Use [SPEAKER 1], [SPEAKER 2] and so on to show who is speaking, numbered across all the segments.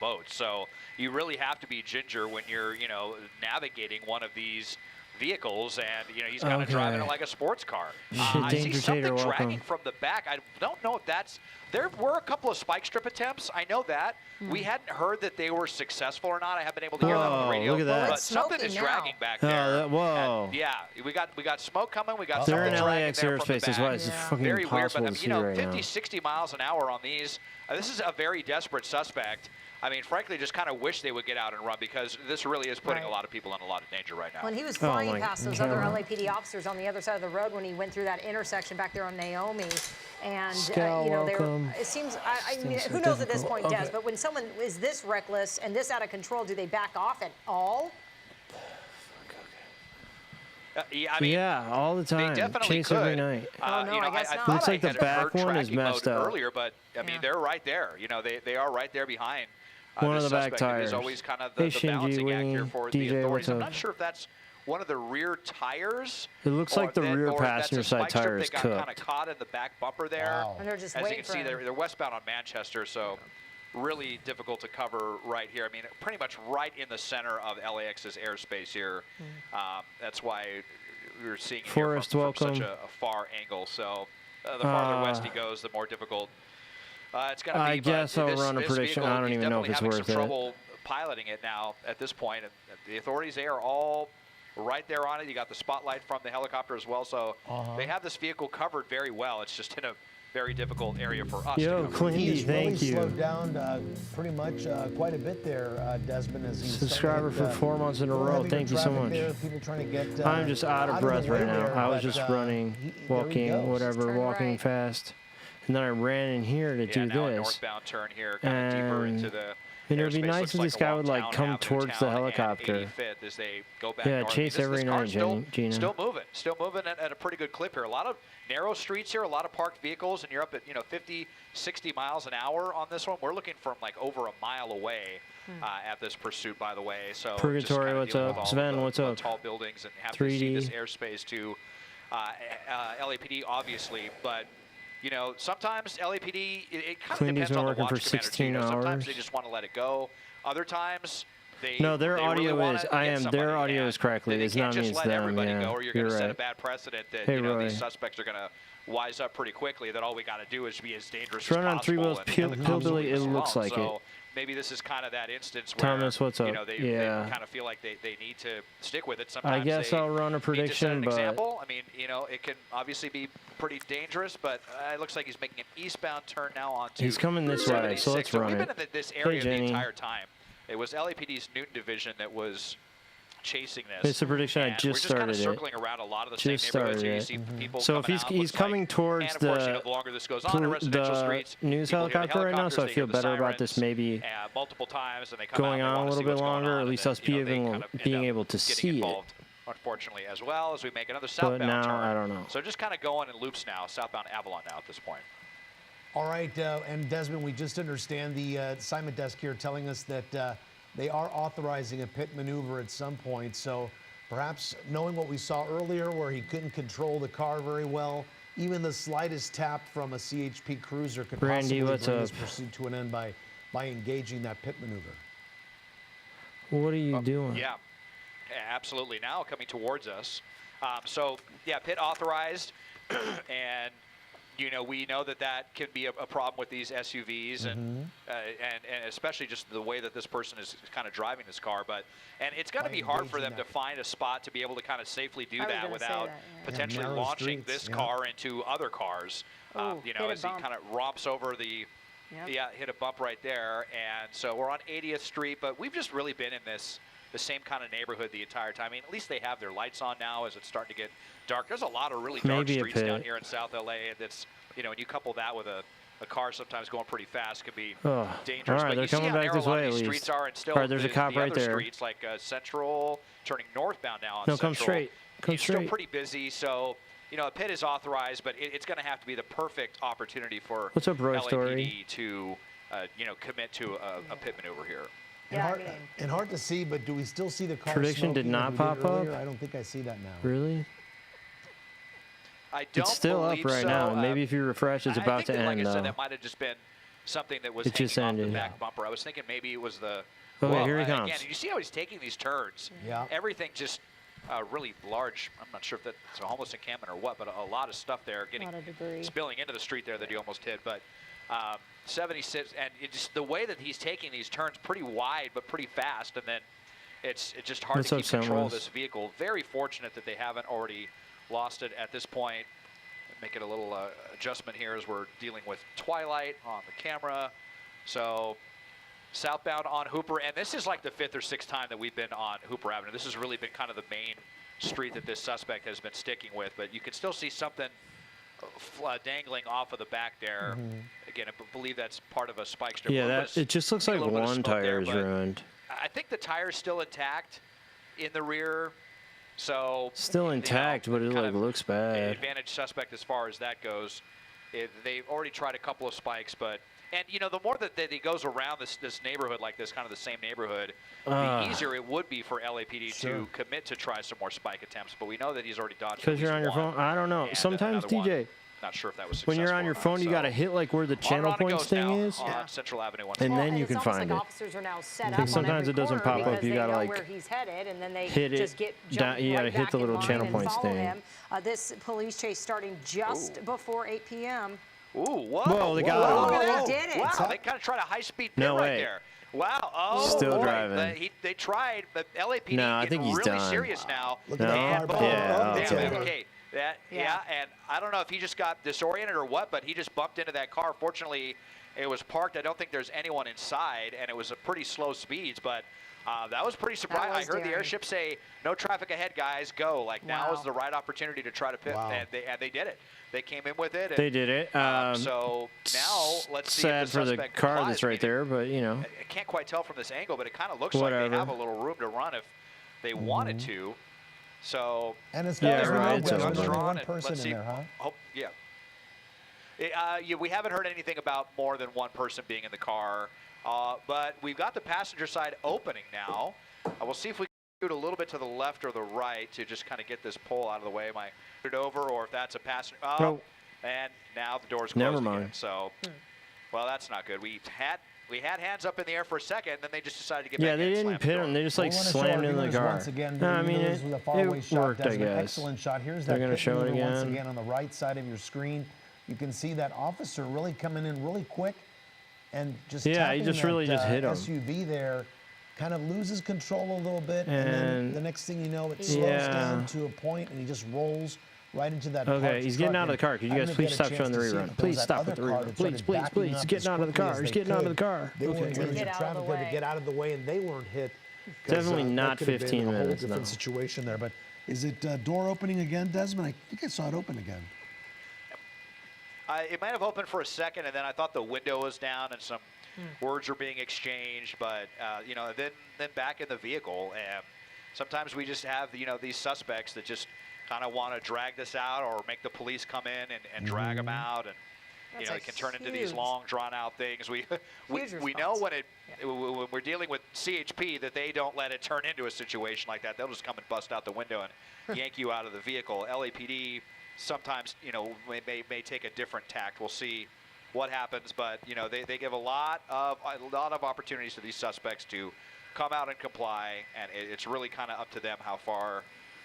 [SPEAKER 1] boats. So you really have to be ginger when you're, you know, navigating one of these vehicles, and you know he's kind of driving it like a sports car. I see something dragging from the back. I don't know if that's. There were a couple of spike strip attempts. I know that. We hadn't heard that they were successful or not. I haven't been able to hear that on the radio.
[SPEAKER 2] Look at that.
[SPEAKER 1] But something is dragging back there.
[SPEAKER 2] Whoa.
[SPEAKER 1] And yeah, we got smoke coming. We got
[SPEAKER 2] they're
[SPEAKER 1] something
[SPEAKER 2] in
[SPEAKER 1] dragging
[SPEAKER 2] LAX
[SPEAKER 1] there from the
[SPEAKER 2] airspace. That's
[SPEAKER 1] back.
[SPEAKER 2] why it's fucking
[SPEAKER 1] very weird.
[SPEAKER 2] impossible
[SPEAKER 1] But
[SPEAKER 2] to
[SPEAKER 1] you know,
[SPEAKER 2] see right
[SPEAKER 1] 50,
[SPEAKER 2] now.
[SPEAKER 1] 60 miles an hour on these. This is a very desperate suspect. I mean, frankly, just kind of wish they would get out and run, because this really is putting a lot of people in a lot of danger right now.
[SPEAKER 3] When he was flying past those other LAPD officers on the other side of the road when he went through that intersection back there on Naomi, and you know, they were, it seems, I mean, who knows at this point, Des, but when someone is this reckless and this out of control, do they back off at all?
[SPEAKER 1] Yeah, I mean,
[SPEAKER 2] all the time.
[SPEAKER 1] They definitely
[SPEAKER 2] Chase
[SPEAKER 1] could.
[SPEAKER 2] every night.
[SPEAKER 3] Oh, no,
[SPEAKER 1] you know,
[SPEAKER 3] I guess not.
[SPEAKER 2] Looks like the back one is messed up
[SPEAKER 1] earlier, but I mean, they're right there. You know, they are right there behind.
[SPEAKER 2] One of the back tires.
[SPEAKER 1] Is always kind of the balancing act here for the authorities. I'm not sure if that's one of the rear tires.
[SPEAKER 2] It looks like the rear passenger side tire is cooked.
[SPEAKER 1] They got kind of caught in the back bumper there.
[SPEAKER 3] Wow. And they're just
[SPEAKER 1] As you
[SPEAKER 3] waiting
[SPEAKER 1] can see, they're westbound on Manchester, so really difficult to cover right here. I mean, pretty much right in the center of LAX's airspace here. That's why we're seeing it here from such a far angle. So the farther west he goes, the more difficult it's going to be.
[SPEAKER 2] I guess I'll run a prediction. I don't even know if it's worth it.
[SPEAKER 1] Trouble piloting it now at this point. And the authorities, they are all right there on it. You got the spotlight from the helicopter as well. So they have this vehicle covered very well. It's just in a very difficult area for us.
[SPEAKER 2] Yo, Clindy, thank you.
[SPEAKER 4] Slowed down pretty much quite a bit there, Desmond. As he's
[SPEAKER 2] subscriber for 4 months in a row. Thank you so much. I'm just out of breath right now. I was just running, walking, whatever, walking fast. And then I ran in here to do
[SPEAKER 1] now
[SPEAKER 2] this.
[SPEAKER 1] A northbound turn here, kind of deeper into the
[SPEAKER 2] and it would be nice if this guy would like come towards the helicopter.
[SPEAKER 1] As they go back
[SPEAKER 2] chase every night, Gina.
[SPEAKER 1] Still moving at a pretty good clip here. A lot of narrow streets here, a lot of parked vehicles, and you're up at 50, 60 miles an hour on this one. We're looking from like over a mile away at this pursuit, by the way. So
[SPEAKER 2] Purgatory, what's up? Sven, what's up?
[SPEAKER 1] Tall buildings and have to see this airspace to LAPD, obviously, but. You know, sometimes LAPD, it kind of depends on the watch commander. Sometimes they just want to let it go. Other times,
[SPEAKER 2] their audio is. Their audio is correctly. It's not me. It's them.
[SPEAKER 1] Everybody go, or you're going to set a bad precedent that these suspects are going to wise up pretty quickly. That all we got to do is be as dangerous as possible.
[SPEAKER 2] Run on 3 wheels, hillbilly. It looks like it.
[SPEAKER 1] Maybe this is kind of that instance where
[SPEAKER 2] Thomas, what's up?
[SPEAKER 1] They kind of feel like they need to stick with it. Sometimes
[SPEAKER 2] I guess I'll run a prediction, but
[SPEAKER 1] example. I mean, it can obviously be pretty dangerous, but it looks like he's making an eastbound turn now onto.
[SPEAKER 2] He's coming this way, so let's run it.
[SPEAKER 1] We've been in this area the entire time. It was LAPD's Newton division that was chasing this.
[SPEAKER 2] It's a prediction. I just started it.
[SPEAKER 1] We're just kind of circling around a lot of the same neighborhoods here. You see people
[SPEAKER 2] so if he's coming towards the news helicopter right now, so I feel better about this maybe
[SPEAKER 1] multiple times, and they
[SPEAKER 2] going on a little bit longer, or at least us being able to see it.
[SPEAKER 1] Unfortunately, as well as we make another southbound
[SPEAKER 2] now,
[SPEAKER 1] turn.
[SPEAKER 2] I don't know.
[SPEAKER 1] So just kind of going in loops now, southbound Avalon now at this point.
[SPEAKER 4] All right, and Desmond, we just understand the assignment desk here telling us that they are authorizing a pit maneuver at some point. So perhaps knowing what we saw earlier where he couldn't control the car very well, even the slightest tap from a CHP cruiser could possibly bring this pursuit to an end by engaging that pit maneuver.
[SPEAKER 2] What are you doing?
[SPEAKER 1] Yeah, absolutely. Now coming towards us. Pit authorized, and we know that can be a problem with these SUVs, and especially just the way that this person is kind of driving this car. And it's going to be hard for them to find a spot to be able to kind of safely do that without potentially launching this car into other cars. As he kind of romps over the. Hit a bump right there. And so we're on 80th Street, but we've just really been in the same kind of neighborhood the entire time. I mean, at least they have their lights on now as it's starting to get dark. There's a lot of really dark streets down here in South LA. That's, and you couple that with a car sometimes going pretty fast, can be dangerous.
[SPEAKER 2] All right,
[SPEAKER 1] but
[SPEAKER 2] they're coming back this way at least.
[SPEAKER 1] Streets are, and still
[SPEAKER 2] all right, there's a cop right there.
[SPEAKER 1] Streets like Central, turning northbound now on
[SPEAKER 2] no,
[SPEAKER 1] Central.
[SPEAKER 2] Come straight. Come straight.
[SPEAKER 1] Still pretty busy, so a pit is authorized, but it's going to have to be the perfect opportunity for
[SPEAKER 2] What's up, Roy
[SPEAKER 1] LAPD
[SPEAKER 2] Story?
[SPEAKER 1] to commit to a pit maneuver here.
[SPEAKER 4] And hard to see, but do we still see the car?
[SPEAKER 2] Prediction did not pop up.
[SPEAKER 4] I don't think I see that now.
[SPEAKER 2] Really?
[SPEAKER 1] I don't
[SPEAKER 2] it's still up right
[SPEAKER 1] so.
[SPEAKER 2] now. Maybe if you refresh, it's about to end.
[SPEAKER 1] Like I said, that might have just been something that was
[SPEAKER 2] It just
[SPEAKER 1] hanging off the
[SPEAKER 2] ended.
[SPEAKER 1] back bumper. I was thinking maybe it was the.
[SPEAKER 2] Okay,
[SPEAKER 1] well,
[SPEAKER 2] here he comes.
[SPEAKER 1] Again, you see how he's taking these turns.
[SPEAKER 4] Yeah.
[SPEAKER 1] Everything just really large. I'm not sure if that's a homeless encampment or what, but a lot of stuff there getting
[SPEAKER 3] lot of debris.
[SPEAKER 1] spilling into the street there that he almost hit. But 76, and it just the way that he's taking these turns pretty wide but pretty fast, and then it's just hard
[SPEAKER 2] What's
[SPEAKER 1] to
[SPEAKER 2] up,
[SPEAKER 1] keep control of
[SPEAKER 2] Samuels?
[SPEAKER 1] this vehicle. Very fortunate that they haven't already lost it at this point. Make it a little adjustment here as we're dealing with twilight on the camera. So southbound on Hooper, and this is like the 5th or 6th time that we've been on Hooper Avenue. This has really been kind of the main street that this suspect has been sticking with, but you can still see something dangling off of the back there. Again, I believe that's part of a spike strip.
[SPEAKER 2] Yeah,
[SPEAKER 1] Let's
[SPEAKER 2] it just looks
[SPEAKER 1] see a
[SPEAKER 2] like
[SPEAKER 1] little bit of
[SPEAKER 2] one
[SPEAKER 1] smoke
[SPEAKER 2] tire
[SPEAKER 1] there,
[SPEAKER 2] is
[SPEAKER 1] but
[SPEAKER 2] ruined.
[SPEAKER 1] I think the tire's still intact in the rear. So
[SPEAKER 2] Still intact, but it
[SPEAKER 1] kind
[SPEAKER 2] like
[SPEAKER 1] of
[SPEAKER 2] looks bad.
[SPEAKER 1] advantage suspect as far as that goes. They've already tried a couple of spikes, but the more that he goes around this neighborhood like this, kind of the same neighborhood, the easier it would be for LAPD to commit to try some more spike attempts. But we know that he's already dodged.
[SPEAKER 2] Because you're on your phone. I don't know.
[SPEAKER 1] and
[SPEAKER 2] Sometimes,
[SPEAKER 1] another one.
[SPEAKER 2] DJ,
[SPEAKER 1] Not sure if that was
[SPEAKER 2] when you're on
[SPEAKER 1] successful
[SPEAKER 2] your
[SPEAKER 1] or not,
[SPEAKER 2] phone, you
[SPEAKER 1] so
[SPEAKER 2] got to hit like where the
[SPEAKER 1] on
[SPEAKER 2] channel
[SPEAKER 1] it
[SPEAKER 2] points
[SPEAKER 1] goes
[SPEAKER 2] thing
[SPEAKER 1] now
[SPEAKER 2] is.
[SPEAKER 1] on Central Avenue once
[SPEAKER 2] And
[SPEAKER 1] again.
[SPEAKER 2] then you
[SPEAKER 3] it's
[SPEAKER 2] can
[SPEAKER 3] almost
[SPEAKER 2] find
[SPEAKER 3] like
[SPEAKER 2] it.
[SPEAKER 3] officers are now set
[SPEAKER 2] I
[SPEAKER 3] up
[SPEAKER 2] think
[SPEAKER 3] on
[SPEAKER 2] sometimes
[SPEAKER 3] every
[SPEAKER 2] it doesn't
[SPEAKER 3] corner
[SPEAKER 2] pop up.
[SPEAKER 3] because
[SPEAKER 2] You
[SPEAKER 3] they
[SPEAKER 2] gotta,
[SPEAKER 3] know
[SPEAKER 2] like,
[SPEAKER 3] where he's headed, and then they
[SPEAKER 2] hit it
[SPEAKER 3] just get
[SPEAKER 2] down-
[SPEAKER 3] jumped
[SPEAKER 2] you gotta
[SPEAKER 3] right
[SPEAKER 2] hit
[SPEAKER 3] back
[SPEAKER 2] the
[SPEAKER 3] in
[SPEAKER 2] little
[SPEAKER 3] line
[SPEAKER 2] channel
[SPEAKER 3] and
[SPEAKER 2] points
[SPEAKER 3] follow
[SPEAKER 2] thing.
[SPEAKER 3] him. This police chase starting just before 8 p.m.
[SPEAKER 1] Ooh, whoa.
[SPEAKER 2] Whoa, they got
[SPEAKER 1] Whoa,
[SPEAKER 2] him.
[SPEAKER 1] look at
[SPEAKER 3] Oh,
[SPEAKER 1] that.
[SPEAKER 3] they did it.
[SPEAKER 1] Wow, they kind of tried a high-speed pit
[SPEAKER 2] No
[SPEAKER 1] right
[SPEAKER 2] way.
[SPEAKER 1] there. Wow. Oh,
[SPEAKER 2] Still
[SPEAKER 1] boy.
[SPEAKER 2] driving.
[SPEAKER 1] They tried, but LAPD
[SPEAKER 2] No, I
[SPEAKER 1] getting
[SPEAKER 2] think he's
[SPEAKER 1] really
[SPEAKER 2] done.
[SPEAKER 1] serious now.
[SPEAKER 4] Look at
[SPEAKER 2] No.
[SPEAKER 4] that car
[SPEAKER 1] And
[SPEAKER 4] back.
[SPEAKER 1] boom.
[SPEAKER 2] Yeah,
[SPEAKER 1] Damn,
[SPEAKER 2] okay.
[SPEAKER 1] okay. Yeah, and I don't know if he just got disoriented or what, but he just bumped into that car. Fortunately, it was parked. I don't think there's anyone inside, and it was a pretty slow speeds, but that was pretty surprising. I
[SPEAKER 3] was
[SPEAKER 1] heard the
[SPEAKER 3] daring.
[SPEAKER 1] airship say, "No traffic ahead, guys, go." Like now
[SPEAKER 3] Wow.
[SPEAKER 1] is the right opportunity to try to pit,
[SPEAKER 4] Wow.
[SPEAKER 1] and they did it. They came in with it. And,
[SPEAKER 2] They did it.
[SPEAKER 1] so now let's see
[SPEAKER 2] sad
[SPEAKER 1] if the
[SPEAKER 2] for the
[SPEAKER 1] suspect
[SPEAKER 2] car
[SPEAKER 1] complies.
[SPEAKER 2] that's right there, but you know.
[SPEAKER 1] I can't quite tell from this angle, but it kind of looks like
[SPEAKER 2] Whatever.
[SPEAKER 1] they have a little room to run if they wanted to. So
[SPEAKER 4] And as
[SPEAKER 2] Yeah,
[SPEAKER 4] far as we
[SPEAKER 2] right,
[SPEAKER 4] know,
[SPEAKER 2] it's
[SPEAKER 4] there's
[SPEAKER 2] over.
[SPEAKER 4] only one
[SPEAKER 1] Drawn, and
[SPEAKER 4] person
[SPEAKER 1] let's
[SPEAKER 4] in
[SPEAKER 1] see.
[SPEAKER 4] there, huh?
[SPEAKER 1] Oh, yeah. Yeah, we haven't heard anything about more than one person being in the car, but we've got the passenger side opening now. We'll see if we can do it a little bit to the left or the right to just kind of get this pole out of the way. Am I put it over, or if that's a passenger? Oh,
[SPEAKER 2] No.
[SPEAKER 1] and now the door's closed
[SPEAKER 2] Never
[SPEAKER 1] again.
[SPEAKER 2] mind.
[SPEAKER 1] So, well, that's not good. We had hands up in the air for a second, then they just decided to get
[SPEAKER 2] Yeah,
[SPEAKER 1] back
[SPEAKER 2] they
[SPEAKER 1] in and
[SPEAKER 2] didn't
[SPEAKER 1] slam the
[SPEAKER 2] pit
[SPEAKER 1] door.
[SPEAKER 2] him. They just like
[SPEAKER 4] We wanna show
[SPEAKER 2] slammed
[SPEAKER 4] our
[SPEAKER 2] in the
[SPEAKER 4] viewers
[SPEAKER 2] car.
[SPEAKER 4] Once again,
[SPEAKER 2] No, I mean,
[SPEAKER 4] with a faraway
[SPEAKER 2] it
[SPEAKER 4] shot,
[SPEAKER 2] worked, I
[SPEAKER 4] Desmond.
[SPEAKER 2] guess.
[SPEAKER 4] Excellent shot. Here's
[SPEAKER 2] They're
[SPEAKER 4] that
[SPEAKER 2] gonna
[SPEAKER 4] pit
[SPEAKER 2] show it
[SPEAKER 4] maneuver once
[SPEAKER 2] again.
[SPEAKER 4] again on the right side of your screen. You can see that officer really coming in really quick and just
[SPEAKER 2] Yeah, he
[SPEAKER 4] tapping
[SPEAKER 2] just
[SPEAKER 4] that,
[SPEAKER 2] really just hit him.
[SPEAKER 4] SUV there, kind of loses control a little bit, and then
[SPEAKER 2] And-
[SPEAKER 4] the next thing you know, it slows
[SPEAKER 2] Yeah.
[SPEAKER 4] down to a point, and he just rolls right into that.
[SPEAKER 2] Okay,
[SPEAKER 4] parked
[SPEAKER 2] he's getting
[SPEAKER 4] truck.
[SPEAKER 2] out of the car. Could you
[SPEAKER 4] I
[SPEAKER 2] guys
[SPEAKER 4] didn't
[SPEAKER 2] please
[SPEAKER 4] get a
[SPEAKER 2] stop
[SPEAKER 4] chance
[SPEAKER 2] showing the
[SPEAKER 4] to see
[SPEAKER 2] rerun?
[SPEAKER 4] if there
[SPEAKER 2] Please
[SPEAKER 4] was that
[SPEAKER 2] stop with
[SPEAKER 4] other
[SPEAKER 2] the
[SPEAKER 4] car
[SPEAKER 2] rerun.
[SPEAKER 4] that
[SPEAKER 2] Please,
[SPEAKER 4] started
[SPEAKER 2] please,
[SPEAKER 4] backing
[SPEAKER 2] please.
[SPEAKER 4] up
[SPEAKER 2] He's getting
[SPEAKER 4] as
[SPEAKER 2] out of the
[SPEAKER 4] quickly
[SPEAKER 2] car.
[SPEAKER 4] as
[SPEAKER 2] He's
[SPEAKER 4] they
[SPEAKER 2] getting out of
[SPEAKER 4] could.
[SPEAKER 2] the car.
[SPEAKER 4] They weren't
[SPEAKER 2] Okay.
[SPEAKER 4] trying to
[SPEAKER 3] Get
[SPEAKER 4] get
[SPEAKER 3] out of
[SPEAKER 4] traffic
[SPEAKER 3] the
[SPEAKER 4] there to
[SPEAKER 3] way.
[SPEAKER 4] get out of the way, and they weren't hit. 'Cause,
[SPEAKER 2] Definitely
[SPEAKER 4] that
[SPEAKER 2] not
[SPEAKER 4] could have been
[SPEAKER 2] 15
[SPEAKER 4] a whole
[SPEAKER 2] minutes,
[SPEAKER 4] different
[SPEAKER 2] no.
[SPEAKER 4] situation there. But is it door opening again, Desmond? I think I saw it open again.
[SPEAKER 1] It might have opened for a second, and then I thought the window was down and some words were being exchanged. But then back in the vehicle, and sometimes we just have these suspects that just kind of want to drag this out or make the police come in and drag them out, and
[SPEAKER 3] That's
[SPEAKER 1] it
[SPEAKER 3] a
[SPEAKER 1] can turn into these
[SPEAKER 3] huge-
[SPEAKER 1] long, drawn-out things. We
[SPEAKER 3] Huge
[SPEAKER 1] we know
[SPEAKER 3] response.
[SPEAKER 1] when we're dealing with CHP that they don't let it turn into a situation like that. They'll just come and bust out the window and yank you out of the vehicle. LAPD sometimes may take a different tact. We'll see what happens, but they give a lot of opportunities to these suspects to come out and comply, and it's really kind of up to them how far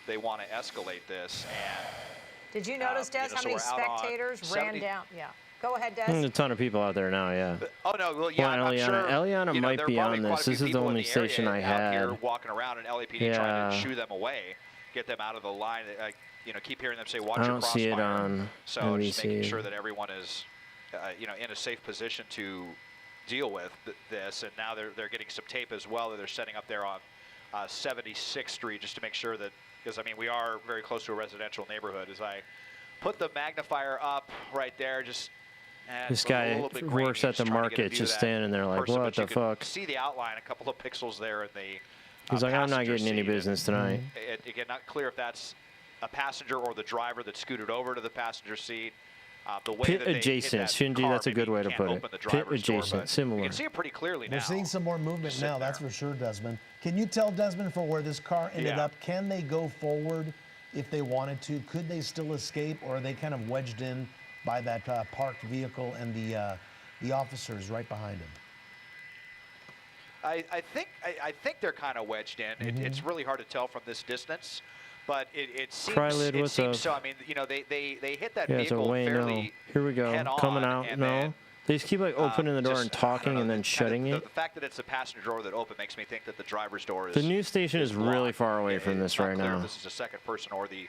[SPEAKER 1] they want to escalate this. And
[SPEAKER 3] Did you notice, Des, how
[SPEAKER 1] so
[SPEAKER 3] many
[SPEAKER 1] we're out on
[SPEAKER 3] spectators
[SPEAKER 1] 70
[SPEAKER 3] ran down? Yeah. Go ahead,
[SPEAKER 2] There's
[SPEAKER 3] Des.
[SPEAKER 2] a ton of people out there now, yeah.
[SPEAKER 1] Oh no! Well, yeah,
[SPEAKER 2] Well,
[SPEAKER 1] I'm sure.
[SPEAKER 2] Eliana might
[SPEAKER 1] there are
[SPEAKER 2] be
[SPEAKER 1] probably
[SPEAKER 2] on
[SPEAKER 1] quite a
[SPEAKER 2] this.
[SPEAKER 1] few
[SPEAKER 2] This is the
[SPEAKER 1] people in
[SPEAKER 2] only
[SPEAKER 1] area
[SPEAKER 2] station I
[SPEAKER 1] out here
[SPEAKER 2] had.
[SPEAKER 1] walking around, and LAPD trying to
[SPEAKER 2] Yeah.
[SPEAKER 1] shoo them away, get them out of the line. Keep hearing them say, "Watch
[SPEAKER 2] I
[SPEAKER 1] your
[SPEAKER 2] don't
[SPEAKER 1] crossfire."
[SPEAKER 2] see it on
[SPEAKER 1] So just making
[SPEAKER 2] NBC.
[SPEAKER 1] sure that everyone is, in a safe position to deal with this. And now they're getting some tape as well that they're setting up there on 76th Street just to make sure that, because we are very close to a residential neighborhood. As I put the magnifier up right there, just.
[SPEAKER 2] This
[SPEAKER 1] it's a
[SPEAKER 2] guy
[SPEAKER 1] little bit
[SPEAKER 2] works
[SPEAKER 1] grainy,
[SPEAKER 2] at the
[SPEAKER 1] just trying to get a
[SPEAKER 2] market,
[SPEAKER 1] view
[SPEAKER 2] just
[SPEAKER 1] of that
[SPEAKER 2] standing there like,
[SPEAKER 1] person,
[SPEAKER 2] what
[SPEAKER 1] but you
[SPEAKER 2] the
[SPEAKER 1] can
[SPEAKER 2] fuck?
[SPEAKER 1] see the outline, a couple of pixels there in the
[SPEAKER 2] He's like, I'm not
[SPEAKER 1] passenger
[SPEAKER 2] getting any
[SPEAKER 1] seat.
[SPEAKER 2] business tonight.
[SPEAKER 1] Again, not clear if that's a passenger or the driver that scooted over to the passenger seat. The way
[SPEAKER 2] Pit
[SPEAKER 1] that they hit
[SPEAKER 2] adjacent,
[SPEAKER 1] that
[SPEAKER 2] Shinji,
[SPEAKER 1] car,
[SPEAKER 2] that's a
[SPEAKER 1] maybe
[SPEAKER 2] good
[SPEAKER 1] you
[SPEAKER 2] way to
[SPEAKER 1] can't
[SPEAKER 2] put it.
[SPEAKER 1] open the
[SPEAKER 2] Pit
[SPEAKER 1] driver's door,
[SPEAKER 2] adjacent,
[SPEAKER 1] but
[SPEAKER 2] similar.
[SPEAKER 1] You can see it pretty clearly now.
[SPEAKER 4] We're seeing some more movement
[SPEAKER 1] Sitting
[SPEAKER 4] now, that's
[SPEAKER 1] there.
[SPEAKER 4] for sure, Desmond. Can you tell, Desmond, for where this car ended
[SPEAKER 1] Yeah.
[SPEAKER 4] up, can they go forward if they wanted to? Could they still escape, or are they kind of wedged in by that parked vehicle and the the officer is right behind him.
[SPEAKER 1] I think they're kind of wedged in. It's really hard to tell from this distance, but it seems so. I mean, you know, they hit that vehicle fairly
[SPEAKER 2] Here we go.
[SPEAKER 1] head-on,
[SPEAKER 2] Coming out.
[SPEAKER 1] and
[SPEAKER 2] No.
[SPEAKER 1] then,
[SPEAKER 2] They just keep like opening the door and talking and then shutting it.
[SPEAKER 1] The fact that it's the passenger door that opened makes me think that the driver's door is.
[SPEAKER 2] The news station is really far away from this right now.
[SPEAKER 1] If this is the second person or the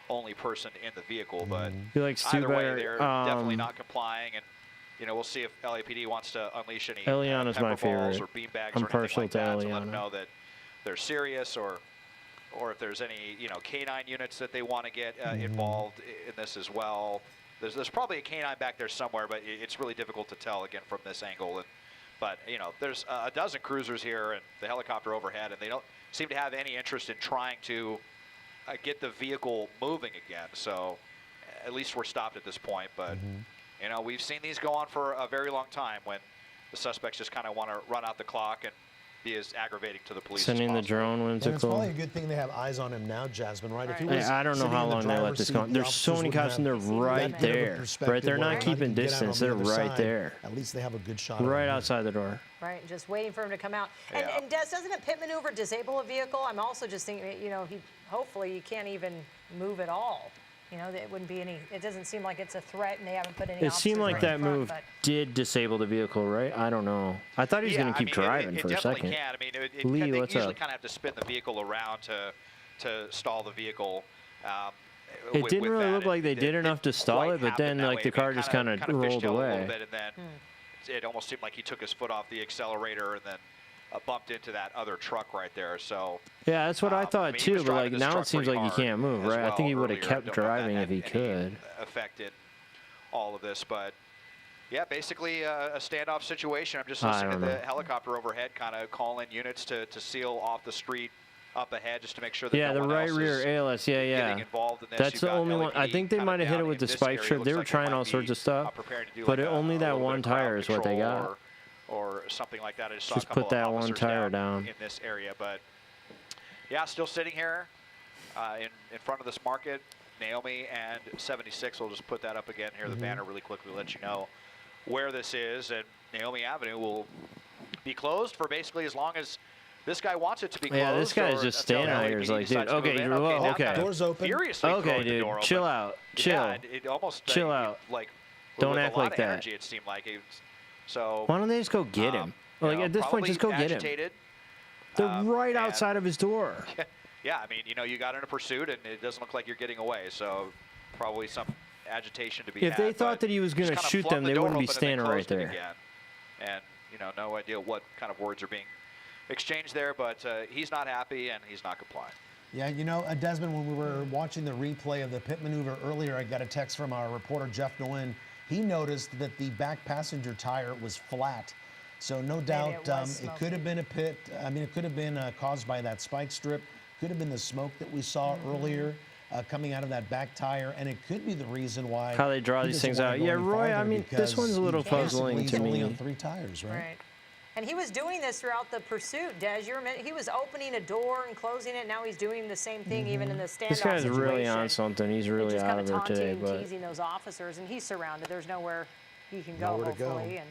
[SPEAKER 1] only person in the vehicle, but
[SPEAKER 2] He likes Stu
[SPEAKER 1] either way,
[SPEAKER 2] better.
[SPEAKER 1] they're definitely not complying, and you know, we'll see if LAPD wants to unleash any
[SPEAKER 2] Eliana's my
[SPEAKER 1] pepper balls
[SPEAKER 2] favorite.
[SPEAKER 1] or beanbags
[SPEAKER 2] I'm
[SPEAKER 1] or anything
[SPEAKER 2] partial
[SPEAKER 1] like
[SPEAKER 2] to
[SPEAKER 1] that to let them
[SPEAKER 2] Eliana.
[SPEAKER 1] know that they're serious, or if there's any, you know, canine units that they want to get involved in this as well. There's probably a canine back there somewhere, but it's really difficult to tell again from this angle. But you know, there's a dozen cruisers here and the helicopter overhead, and they don't seem to have any interest in trying to get the vehicle moving again. So at least we're stopped at this point. But you know, we've seen these go on for a very long time when the suspects just kind of want to run out the clock and be as aggravating to the police
[SPEAKER 2] Sending
[SPEAKER 1] as
[SPEAKER 2] the
[SPEAKER 1] possible.
[SPEAKER 2] drone
[SPEAKER 4] And it's
[SPEAKER 2] whimsical.
[SPEAKER 4] probably a good thing they have eyes on him now, Jasmine, right? If he was
[SPEAKER 2] I don't know
[SPEAKER 4] sitting
[SPEAKER 2] how
[SPEAKER 4] in the
[SPEAKER 2] long they let
[SPEAKER 4] driver's
[SPEAKER 2] this
[SPEAKER 4] seat,
[SPEAKER 2] go.
[SPEAKER 4] the
[SPEAKER 2] There's so many
[SPEAKER 4] officers
[SPEAKER 2] cops and they're
[SPEAKER 4] wouldn't have
[SPEAKER 2] right
[SPEAKER 4] that bit of a
[SPEAKER 2] there.
[SPEAKER 4] perspective
[SPEAKER 2] Right, they're
[SPEAKER 4] on
[SPEAKER 2] not
[SPEAKER 4] how he
[SPEAKER 2] keeping
[SPEAKER 4] can get out
[SPEAKER 2] distance.
[SPEAKER 4] on the
[SPEAKER 2] They're
[SPEAKER 4] other
[SPEAKER 2] right
[SPEAKER 4] side.
[SPEAKER 2] there.
[SPEAKER 4] At least they have a good shot of
[SPEAKER 2] Right
[SPEAKER 4] him.
[SPEAKER 2] outside the door.
[SPEAKER 3] Right, just waiting for him to come out. And,
[SPEAKER 1] Yeah.
[SPEAKER 3] and Des, doesn't a pit maneuver disable a vehicle? I'm also just thinking, you know, hopefully you can't even move at all. You know, it wouldn't be any. It doesn't seem like it's a threat, and they haven't put any.
[SPEAKER 2] It seemed
[SPEAKER 3] officers
[SPEAKER 2] like
[SPEAKER 3] right
[SPEAKER 2] that
[SPEAKER 3] in front,
[SPEAKER 2] move
[SPEAKER 3] but-
[SPEAKER 2] did disable the vehicle, right? I don't know. I thought he was going to keep driving
[SPEAKER 1] it
[SPEAKER 2] for a
[SPEAKER 1] definitely
[SPEAKER 2] second.
[SPEAKER 1] can. I mean,
[SPEAKER 2] Lee,
[SPEAKER 1] they
[SPEAKER 2] what's
[SPEAKER 1] usually
[SPEAKER 2] up?
[SPEAKER 1] kind of have to spin the vehicle around to stall the vehicle.
[SPEAKER 2] It
[SPEAKER 1] with
[SPEAKER 2] didn't really
[SPEAKER 1] that.
[SPEAKER 2] look like they did enough to stall
[SPEAKER 1] quite
[SPEAKER 2] it, but then
[SPEAKER 1] happened that
[SPEAKER 2] like
[SPEAKER 1] way.
[SPEAKER 2] the
[SPEAKER 1] I mean,
[SPEAKER 2] car just kind of rolled
[SPEAKER 1] fishdaled a
[SPEAKER 2] away.
[SPEAKER 1] little bit, and then it almost seemed like he took his foot off the accelerator and then bumped into that other truck right there. So
[SPEAKER 2] Yeah, that's what I thought
[SPEAKER 1] mean, he
[SPEAKER 2] too.
[SPEAKER 1] was
[SPEAKER 2] But like
[SPEAKER 1] driving this
[SPEAKER 2] now
[SPEAKER 1] truck
[SPEAKER 2] it seems
[SPEAKER 1] pretty
[SPEAKER 2] like he
[SPEAKER 1] hard
[SPEAKER 2] can't move,
[SPEAKER 1] as
[SPEAKER 2] right? I
[SPEAKER 1] well
[SPEAKER 2] think he would have
[SPEAKER 1] earlier.
[SPEAKER 2] kept
[SPEAKER 1] Don't know
[SPEAKER 2] driving
[SPEAKER 1] that
[SPEAKER 2] if he
[SPEAKER 1] had
[SPEAKER 2] could.
[SPEAKER 1] any affected all of this, but yeah, basically a standoff situation. I'm just listening to the helicopter overhead, kind of calling units to seal off the street up ahead, just to make sure that
[SPEAKER 2] Yeah,
[SPEAKER 1] no
[SPEAKER 2] the
[SPEAKER 1] one
[SPEAKER 2] right
[SPEAKER 1] else
[SPEAKER 2] rear
[SPEAKER 1] is
[SPEAKER 2] ALS. Yeah, yeah.
[SPEAKER 1] getting involved in this.
[SPEAKER 2] That's
[SPEAKER 1] You've
[SPEAKER 2] the
[SPEAKER 1] got
[SPEAKER 2] only one. I
[SPEAKER 1] LAPD
[SPEAKER 2] think they
[SPEAKER 1] kinda
[SPEAKER 2] might have hit
[SPEAKER 1] down
[SPEAKER 2] it with
[SPEAKER 1] in
[SPEAKER 2] the
[SPEAKER 1] this
[SPEAKER 2] spike
[SPEAKER 1] area.
[SPEAKER 2] strip.
[SPEAKER 1] Looks
[SPEAKER 2] They were
[SPEAKER 1] like
[SPEAKER 2] trying
[SPEAKER 1] might
[SPEAKER 2] all sorts
[SPEAKER 1] be,
[SPEAKER 2] of stuff,
[SPEAKER 1] preparing to do
[SPEAKER 2] but
[SPEAKER 1] like
[SPEAKER 2] only
[SPEAKER 1] a
[SPEAKER 2] that
[SPEAKER 1] little bit
[SPEAKER 2] one
[SPEAKER 1] of crowd
[SPEAKER 2] tire is what they
[SPEAKER 1] control
[SPEAKER 2] got.
[SPEAKER 1] or something like that. I just saw
[SPEAKER 2] Just
[SPEAKER 1] a couple
[SPEAKER 2] put that
[SPEAKER 1] of
[SPEAKER 2] one
[SPEAKER 1] officers
[SPEAKER 2] tire down.
[SPEAKER 1] in this area, but yeah, still sitting here in front of this market. Naomi and 76. We'll just put that up again here, the banner really quickly, let you know where this is. And Naomi Avenue will be closed for basically as long as this guy wants it to be closed.
[SPEAKER 2] Yeah, this guy's
[SPEAKER 1] or
[SPEAKER 2] just
[SPEAKER 1] until
[SPEAKER 2] standing out here.
[SPEAKER 1] LAPD
[SPEAKER 2] He's like, dude,
[SPEAKER 1] decides to move
[SPEAKER 2] okay,
[SPEAKER 1] in.
[SPEAKER 2] you're well,
[SPEAKER 1] now
[SPEAKER 2] okay.
[SPEAKER 1] kind of
[SPEAKER 4] Door's open.
[SPEAKER 1] Furiously
[SPEAKER 2] Okay,
[SPEAKER 1] throwing the
[SPEAKER 2] dude,
[SPEAKER 1] door
[SPEAKER 2] chill
[SPEAKER 1] open.
[SPEAKER 2] out, chill.
[SPEAKER 1] Yeah, it almost
[SPEAKER 2] Chill out.
[SPEAKER 1] Like
[SPEAKER 2] Don't
[SPEAKER 1] with
[SPEAKER 2] act
[SPEAKER 1] a lot
[SPEAKER 2] like
[SPEAKER 1] of
[SPEAKER 2] that.
[SPEAKER 1] energy, it seemed like. So
[SPEAKER 2] Why don't they just go get him?
[SPEAKER 1] you
[SPEAKER 2] Like
[SPEAKER 1] know,
[SPEAKER 2] at this point, just go
[SPEAKER 1] probably
[SPEAKER 2] get him.
[SPEAKER 1] agitated.
[SPEAKER 2] They're right
[SPEAKER 1] and-
[SPEAKER 2] outside of his door.
[SPEAKER 1] Yeah, I mean, you know, you got in a pursuit, and it doesn't look like you're getting away. So probably some agitation to be
[SPEAKER 2] If
[SPEAKER 1] had.
[SPEAKER 2] they thought
[SPEAKER 1] but
[SPEAKER 2] that he was gonna
[SPEAKER 1] just kinda
[SPEAKER 2] shoot
[SPEAKER 1] flung
[SPEAKER 2] them,
[SPEAKER 1] the
[SPEAKER 2] they
[SPEAKER 1] door
[SPEAKER 2] wouldn't be
[SPEAKER 1] open and then
[SPEAKER 2] standing right
[SPEAKER 1] closed it
[SPEAKER 2] there.
[SPEAKER 1] again. And you know, no idea what kind of words are being exchanged there, but he's not happy and he's not complying.
[SPEAKER 4] Yeah, you know, Desmond, when we were watching the replay of the pit maneuver earlier, I got a text from our reporter, Jeff Nguyen. He noticed that the back passenger tire was flat. So no doubt it could have been a pit. I mean, it could have been caused by that spike strip. Could have been the smoke that we saw earlier coming out of that back tire. And it could be the reason why.
[SPEAKER 2] How they draw
[SPEAKER 4] he
[SPEAKER 2] these
[SPEAKER 4] doesn't
[SPEAKER 2] things
[SPEAKER 4] wanna
[SPEAKER 2] out.
[SPEAKER 4] go
[SPEAKER 2] Yeah,
[SPEAKER 4] any
[SPEAKER 2] Roy, I
[SPEAKER 4] farther
[SPEAKER 2] mean, this
[SPEAKER 4] because
[SPEAKER 2] one's a little
[SPEAKER 4] he basically
[SPEAKER 2] puzzling
[SPEAKER 4] is
[SPEAKER 2] to
[SPEAKER 4] only
[SPEAKER 2] me.
[SPEAKER 4] on 3 tires, right?
[SPEAKER 3] Right. And he was doing this throughout the pursuit, Des. He was opening a door and closing it. Now he's doing the same thing, even in the standoff
[SPEAKER 2] This guy's
[SPEAKER 3] situation.
[SPEAKER 2] really on something. He's really
[SPEAKER 3] just
[SPEAKER 2] out
[SPEAKER 3] kind
[SPEAKER 2] of
[SPEAKER 3] of
[SPEAKER 2] it
[SPEAKER 3] taunting
[SPEAKER 2] today,
[SPEAKER 3] and
[SPEAKER 2] but
[SPEAKER 3] teasing those officers, and he's surrounded. There's nowhere he can go,
[SPEAKER 4] Nowhere to go.
[SPEAKER 3] hopefully, and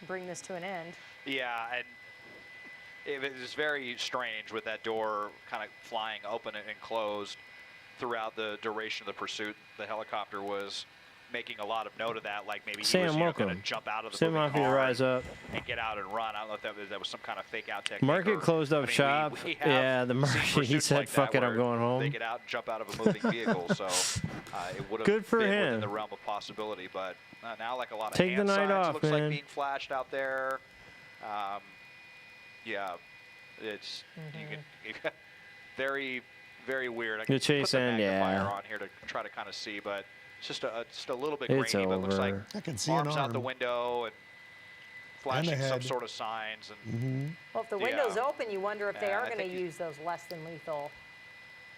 [SPEAKER 3] bring this to an end.
[SPEAKER 1] Yeah, and it was very strange with that door kind of flying open and closed throughout the duration of the pursuit. The helicopter was making a lot of note of that, like maybe he
[SPEAKER 2] Sam,
[SPEAKER 1] was going
[SPEAKER 2] welcome.
[SPEAKER 1] to jump out of the
[SPEAKER 2] Sam,
[SPEAKER 1] moving
[SPEAKER 2] off you to
[SPEAKER 1] car
[SPEAKER 2] rise up.
[SPEAKER 1] and get out and run. I don't know if that was some kind of fake out technique.
[SPEAKER 2] Market
[SPEAKER 1] or-
[SPEAKER 2] closed up
[SPEAKER 1] I mean,
[SPEAKER 2] shop.
[SPEAKER 1] we have
[SPEAKER 2] Yeah, the
[SPEAKER 1] seen
[SPEAKER 2] market. He
[SPEAKER 1] pursuits
[SPEAKER 2] said,
[SPEAKER 1] like that
[SPEAKER 2] "Fuck it, I'm
[SPEAKER 1] where
[SPEAKER 2] going
[SPEAKER 1] They
[SPEAKER 2] home."
[SPEAKER 1] get out and jump out of a moving vehicle, so it would have
[SPEAKER 2] Good for
[SPEAKER 1] been
[SPEAKER 2] him.
[SPEAKER 1] within the realm of possibility. But now, like a lot of
[SPEAKER 2] Take the
[SPEAKER 1] hand
[SPEAKER 2] night
[SPEAKER 1] signs,
[SPEAKER 2] off,
[SPEAKER 1] it looks
[SPEAKER 2] man.
[SPEAKER 1] like being flashed out there. Yeah, it's you can, very, very weird. I can
[SPEAKER 2] The chase
[SPEAKER 1] put the
[SPEAKER 2] end,
[SPEAKER 1] magnifier
[SPEAKER 2] yeah.
[SPEAKER 1] on here to try to kind of see, but it's just a little bit
[SPEAKER 2] It's
[SPEAKER 1] grainy. But it looks like
[SPEAKER 2] over.
[SPEAKER 4] I can see an
[SPEAKER 1] arms out the
[SPEAKER 4] arm.
[SPEAKER 1] window and flashing some
[SPEAKER 4] head.
[SPEAKER 1] sort of signs. And
[SPEAKER 3] Well, if the
[SPEAKER 1] Yeah.
[SPEAKER 3] window's open, you wonder if they
[SPEAKER 1] Yeah,
[SPEAKER 3] are
[SPEAKER 1] I
[SPEAKER 3] going to
[SPEAKER 1] think
[SPEAKER 3] use those less than lethal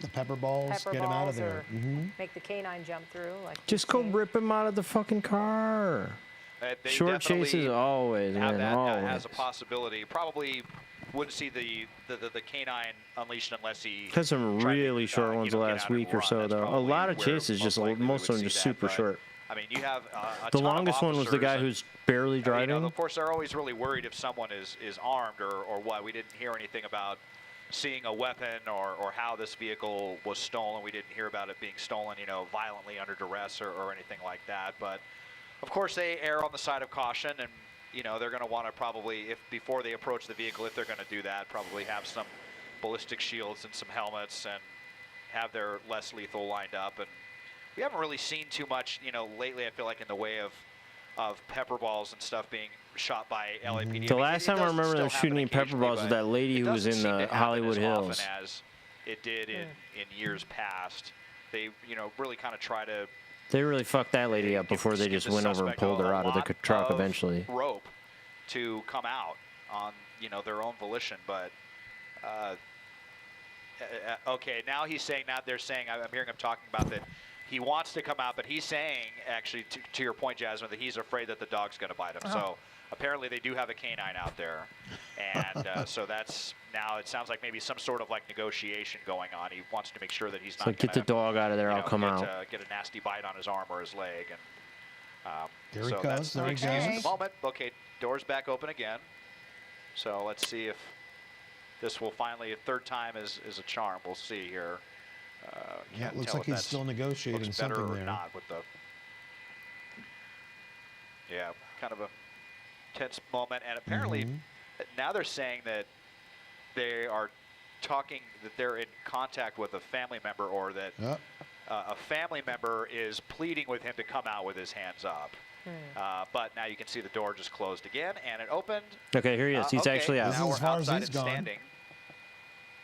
[SPEAKER 4] The pepper balls,
[SPEAKER 3] pepper
[SPEAKER 4] get him out
[SPEAKER 3] balls
[SPEAKER 4] of there.
[SPEAKER 3] or make the canine jump through. Like
[SPEAKER 2] Just
[SPEAKER 3] we've
[SPEAKER 2] go
[SPEAKER 3] seen.
[SPEAKER 2] rip him out of the fucking car.
[SPEAKER 1] they
[SPEAKER 2] Short chases
[SPEAKER 1] definitely
[SPEAKER 2] always,
[SPEAKER 1] have
[SPEAKER 2] man,
[SPEAKER 1] that
[SPEAKER 2] always.
[SPEAKER 1] as a possibility. Probably wouldn't see the canine unleashed unless he
[SPEAKER 2] Had some
[SPEAKER 1] tried to,
[SPEAKER 2] really short ones the
[SPEAKER 1] get
[SPEAKER 2] last
[SPEAKER 1] out and
[SPEAKER 2] week or
[SPEAKER 1] run.
[SPEAKER 2] so,
[SPEAKER 1] That's
[SPEAKER 2] though. A
[SPEAKER 1] probably
[SPEAKER 2] lot of
[SPEAKER 1] where
[SPEAKER 2] chases,
[SPEAKER 1] most
[SPEAKER 2] just
[SPEAKER 1] likely we
[SPEAKER 2] most
[SPEAKER 1] would
[SPEAKER 2] of them
[SPEAKER 1] see
[SPEAKER 2] just
[SPEAKER 1] that,
[SPEAKER 2] super
[SPEAKER 1] but,
[SPEAKER 2] short.
[SPEAKER 1] I mean, you have a
[SPEAKER 2] The
[SPEAKER 1] ton
[SPEAKER 2] longest
[SPEAKER 1] of
[SPEAKER 2] one was the guy
[SPEAKER 1] officers,
[SPEAKER 2] who's barely
[SPEAKER 1] and,
[SPEAKER 2] driving.
[SPEAKER 1] you know, of course, they're always really worried if someone is armed or what. We didn't hear anything about seeing a weapon or how this vehicle was stolen. We didn't hear about it being stolen, you know, violently under duress or anything like that. But of course, they err on the side of caution, and you know, they're going to want to probably, if before they approach the vehicle, if they're going to do that, probably have some ballistic shields and some helmets and have their less lethal lined up. And we haven't really seen too much, you know, lately. I feel like in the way of pepper balls and stuff being shot by LAPD.
[SPEAKER 2] The last time I remember them shooting pepper balls was that lady who was in the Hollywood Hills.
[SPEAKER 1] As it did in years past. They, you know, really kind of try to.
[SPEAKER 2] They really fucked that lady up before they just went over and pulled her out of the truck eventually.
[SPEAKER 1] Rope to come out on, you know, their own volition, but. Okay, now he's saying. Now they're saying. I'm hearing him talking about that. He wants to come out, but he's saying, actually, to your point, Jasmine, that he's afraid that the dog's going to bite him. So apparently they do have a canine out there. And so that's now, it sounds like maybe some sort of like negotiation going on. He wants to make sure that he's not going to
[SPEAKER 2] get the dog out of there, I'll come out.
[SPEAKER 1] Get a nasty bite on his arm or his leg. And
[SPEAKER 4] there
[SPEAKER 1] so
[SPEAKER 4] he
[SPEAKER 1] that's
[SPEAKER 4] goes. There he
[SPEAKER 1] excuse at
[SPEAKER 4] goes.
[SPEAKER 1] the moment. Okay, door's back open again. So let's see if this will finally, a third time is a charm. We'll see here.
[SPEAKER 4] Yeah, it looks like he's still negotiating something there.
[SPEAKER 1] Not with the, yeah, kind of a tense moment. And apparently now they're saying that they are talking, that they're in contact with a family member, or that a family member is pleading with him to come out with his hands up. But now you can see the door just closed again, and it opened.
[SPEAKER 2] Okay, here he is. He's actually out.
[SPEAKER 1] Now
[SPEAKER 4] This is
[SPEAKER 1] we're
[SPEAKER 4] as far as
[SPEAKER 1] outside
[SPEAKER 4] he's
[SPEAKER 1] and
[SPEAKER 4] gone.
[SPEAKER 1] standing.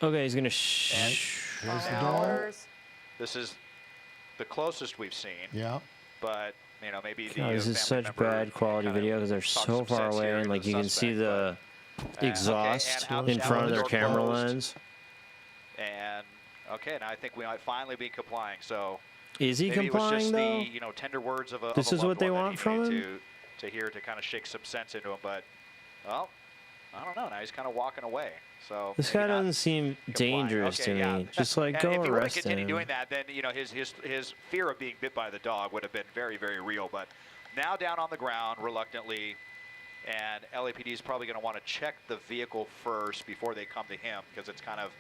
[SPEAKER 2] Okay, he's gonna
[SPEAKER 4] There's the
[SPEAKER 1] Now-
[SPEAKER 4] door.
[SPEAKER 1] This is the closest we've seen.
[SPEAKER 4] Yeah.
[SPEAKER 1] But you know, maybe the
[SPEAKER 2] God, this is
[SPEAKER 1] family
[SPEAKER 2] such
[SPEAKER 1] member
[SPEAKER 2] bad quality
[SPEAKER 1] kind of
[SPEAKER 2] video because they're
[SPEAKER 1] talks
[SPEAKER 2] so
[SPEAKER 1] some
[SPEAKER 2] far
[SPEAKER 1] sense
[SPEAKER 2] away,
[SPEAKER 1] here
[SPEAKER 2] and
[SPEAKER 1] into
[SPEAKER 2] like you can see
[SPEAKER 1] suspect,
[SPEAKER 2] the
[SPEAKER 1] but,
[SPEAKER 2] exhaust
[SPEAKER 1] okay, and
[SPEAKER 2] in front of their
[SPEAKER 1] door
[SPEAKER 2] camera
[SPEAKER 1] closed.
[SPEAKER 2] lens.
[SPEAKER 1] And okay, now I think we might finally be complying. So
[SPEAKER 2] Is he
[SPEAKER 1] maybe
[SPEAKER 2] complying
[SPEAKER 1] it was just
[SPEAKER 2] though?
[SPEAKER 1] the, you know, tender words of a
[SPEAKER 2] This
[SPEAKER 1] of a
[SPEAKER 2] is what
[SPEAKER 1] loved
[SPEAKER 2] they
[SPEAKER 1] one that
[SPEAKER 2] want
[SPEAKER 1] he
[SPEAKER 2] from
[SPEAKER 1] needed
[SPEAKER 2] him?
[SPEAKER 1] to hear, to kind of shake some sense into him. But well, I don't know. Now he's kind of walking away. So
[SPEAKER 2] This
[SPEAKER 1] maybe
[SPEAKER 2] guy
[SPEAKER 1] not
[SPEAKER 2] doesn't seem
[SPEAKER 1] complying.
[SPEAKER 2] dangerous
[SPEAKER 1] Okay,
[SPEAKER 2] to
[SPEAKER 1] yeah.
[SPEAKER 2] me. Just like
[SPEAKER 1] And
[SPEAKER 2] go
[SPEAKER 1] if he were to
[SPEAKER 2] arrest
[SPEAKER 1] continue
[SPEAKER 2] him.
[SPEAKER 1] doing that, then you know his fear of being bit by the dog would have been very, very real. But now down on the ground reluctantly, and LAPD is probably going to want to check the vehicle first before they come to him, because it's kind of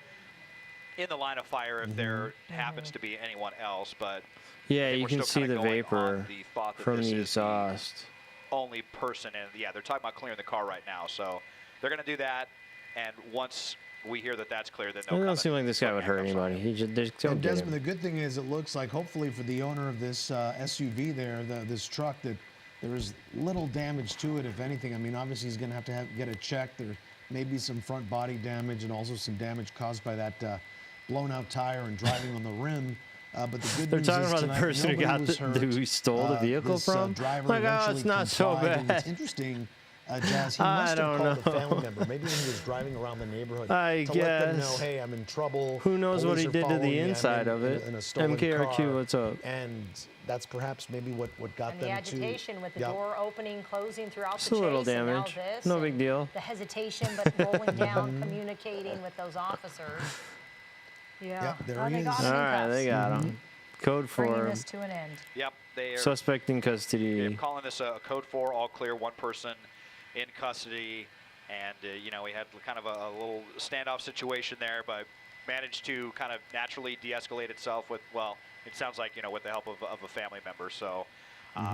[SPEAKER 1] in the line of fire if there happens to be anyone else. But
[SPEAKER 2] Yeah,
[SPEAKER 1] I think
[SPEAKER 2] you
[SPEAKER 1] we're
[SPEAKER 2] can
[SPEAKER 1] still
[SPEAKER 2] see
[SPEAKER 1] kinda
[SPEAKER 2] the
[SPEAKER 1] going
[SPEAKER 2] vapor
[SPEAKER 1] on the thought that
[SPEAKER 2] from
[SPEAKER 1] this
[SPEAKER 2] the
[SPEAKER 1] is
[SPEAKER 2] exhaust.
[SPEAKER 1] only person, and yeah, they're talking about clearing the car right now. So they're going to do that, and once we hear that that's clear, then
[SPEAKER 2] It
[SPEAKER 1] they'll come
[SPEAKER 2] doesn't seem like this guy would hurt
[SPEAKER 1] handcuffs on
[SPEAKER 2] anybody.
[SPEAKER 1] him.
[SPEAKER 2] He just don't
[SPEAKER 4] And
[SPEAKER 2] get
[SPEAKER 4] Desmond, the
[SPEAKER 2] him.
[SPEAKER 4] good thing is, it looks like hopefully for the owner of this SUV there, this truck, that there is little damage to it, if anything. I mean, obviously he's going to have get it checked. There may be some front body damage and also some damage caused by that blown out tire and driving on the rim. But the good
[SPEAKER 2] They're
[SPEAKER 4] news
[SPEAKER 2] talking
[SPEAKER 4] is
[SPEAKER 2] about the
[SPEAKER 4] tonight,
[SPEAKER 2] person who
[SPEAKER 4] nobody
[SPEAKER 2] got
[SPEAKER 4] was hurt.
[SPEAKER 2] who stole the vehicle
[SPEAKER 4] This,
[SPEAKER 2] from.
[SPEAKER 4] driver
[SPEAKER 2] Like, oh,
[SPEAKER 4] eventually
[SPEAKER 2] it's not so
[SPEAKER 4] complied, and
[SPEAKER 2] bad.
[SPEAKER 4] It's interesting, Jazz. He
[SPEAKER 2] I
[SPEAKER 4] must have
[SPEAKER 2] don't
[SPEAKER 4] called a
[SPEAKER 2] know.
[SPEAKER 4] family member, maybe when he was driving around the neighborhood,
[SPEAKER 2] I
[SPEAKER 4] to let them know,
[SPEAKER 2] guess.
[SPEAKER 4] hey, I'm in trouble.
[SPEAKER 2] Who knows what
[SPEAKER 4] Police
[SPEAKER 2] he
[SPEAKER 4] are
[SPEAKER 2] did to
[SPEAKER 4] following
[SPEAKER 2] the
[SPEAKER 4] me. I'm
[SPEAKER 2] inside of it?
[SPEAKER 4] in a stolen
[SPEAKER 2] MKRQ,
[SPEAKER 4] car.
[SPEAKER 2] what's up?
[SPEAKER 4] And that's perhaps maybe what got
[SPEAKER 3] And
[SPEAKER 4] them
[SPEAKER 3] the agitation with the
[SPEAKER 4] Yep.
[SPEAKER 3] door opening, closing throughout
[SPEAKER 2] Just
[SPEAKER 3] the
[SPEAKER 2] a
[SPEAKER 3] chase,
[SPEAKER 2] little
[SPEAKER 3] and now
[SPEAKER 2] damage.
[SPEAKER 3] this,
[SPEAKER 2] No
[SPEAKER 3] and
[SPEAKER 2] big deal.
[SPEAKER 3] The hesitation, but rolling down, communicating with those officers. Yeah.
[SPEAKER 4] Yep, there
[SPEAKER 3] Oh,
[SPEAKER 4] he
[SPEAKER 3] they got
[SPEAKER 4] is.
[SPEAKER 3] him
[SPEAKER 2] All
[SPEAKER 3] in
[SPEAKER 2] right, they
[SPEAKER 3] cuffs.
[SPEAKER 2] got him. Code
[SPEAKER 3] Bringing
[SPEAKER 2] 4.
[SPEAKER 3] this to an end.
[SPEAKER 1] Yep, they are.
[SPEAKER 2] Suspect in
[SPEAKER 1] They're
[SPEAKER 2] custody.
[SPEAKER 1] calling this a code 4, all clear, one person in custody. And, you know, we had kind of a little standoff situation there, but managed to kind of naturally de-escalate itself with, well, it sounds like, you know, with the help of a family member. So,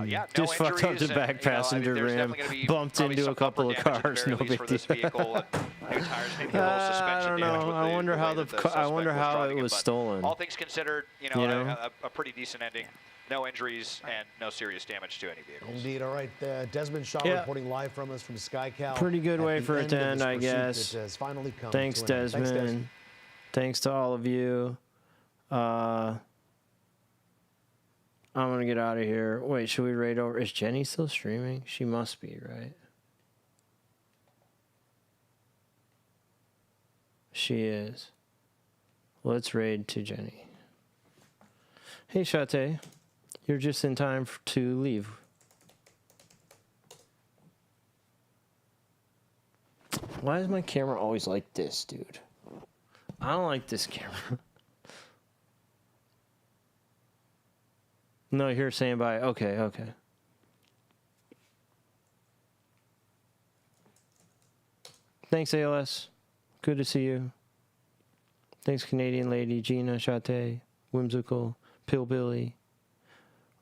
[SPEAKER 1] yeah, no
[SPEAKER 2] Just fucked up
[SPEAKER 1] injuries,
[SPEAKER 2] the back
[SPEAKER 1] and, you know, I mean,
[SPEAKER 2] passenger
[SPEAKER 1] there's
[SPEAKER 2] ram,
[SPEAKER 1] definitely gonna be
[SPEAKER 2] bumped
[SPEAKER 1] probably
[SPEAKER 2] into
[SPEAKER 1] some
[SPEAKER 2] a couple
[SPEAKER 1] bumper
[SPEAKER 2] of
[SPEAKER 1] damage at the
[SPEAKER 2] cars,
[SPEAKER 1] very
[SPEAKER 2] no
[SPEAKER 1] least
[SPEAKER 2] big
[SPEAKER 1] for this
[SPEAKER 2] deal.
[SPEAKER 1] vehicle, and new tires, maybe a little
[SPEAKER 2] I
[SPEAKER 1] suspension
[SPEAKER 2] don't
[SPEAKER 1] damage
[SPEAKER 2] know.
[SPEAKER 1] with
[SPEAKER 2] I
[SPEAKER 1] the
[SPEAKER 2] wonder how
[SPEAKER 1] way
[SPEAKER 2] the
[SPEAKER 1] that
[SPEAKER 2] ca- I
[SPEAKER 1] suspect
[SPEAKER 2] wonder
[SPEAKER 1] was
[SPEAKER 2] how
[SPEAKER 1] driving
[SPEAKER 2] it was
[SPEAKER 1] but
[SPEAKER 2] stolen.
[SPEAKER 1] All things considered, you know,
[SPEAKER 2] You know?
[SPEAKER 1] a pretty decent ending. No injuries and no serious damage to any vehicles.
[SPEAKER 4] Indeed. All right, Desmond Shaw
[SPEAKER 2] Yeah.
[SPEAKER 4] reporting live from us from SkyCal.
[SPEAKER 2] Pretty good
[SPEAKER 4] at
[SPEAKER 2] way
[SPEAKER 4] the
[SPEAKER 2] for it
[SPEAKER 4] end
[SPEAKER 2] to
[SPEAKER 4] of
[SPEAKER 2] end,
[SPEAKER 4] this
[SPEAKER 2] I
[SPEAKER 4] pursuit
[SPEAKER 2] guess.
[SPEAKER 4] that has finally come
[SPEAKER 2] Thanks,
[SPEAKER 4] to an end. Thanks,
[SPEAKER 2] Desmond. Thanks to all of you. I'm going to get out of here. Wait, should we raid over? Is Jenny still streaming? She must be, right? She is. Let's raid to Jenny. Hey, Shate. You're just in time to leave. Why is my camera always like this, dude? I don't like this camera. No, you're saying bye. Okay, okay. Thanks, ALS. Good to see you. Thanks, Canadian Lady, Gina, Chate, Whimsical, Pillbilly,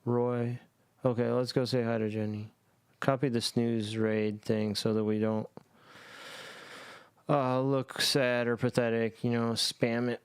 [SPEAKER 2] Roy. Okay, let's go say hi to Jenny. Copy the snooze raid thing so that we don't look sad or pathetic. You know, spam it.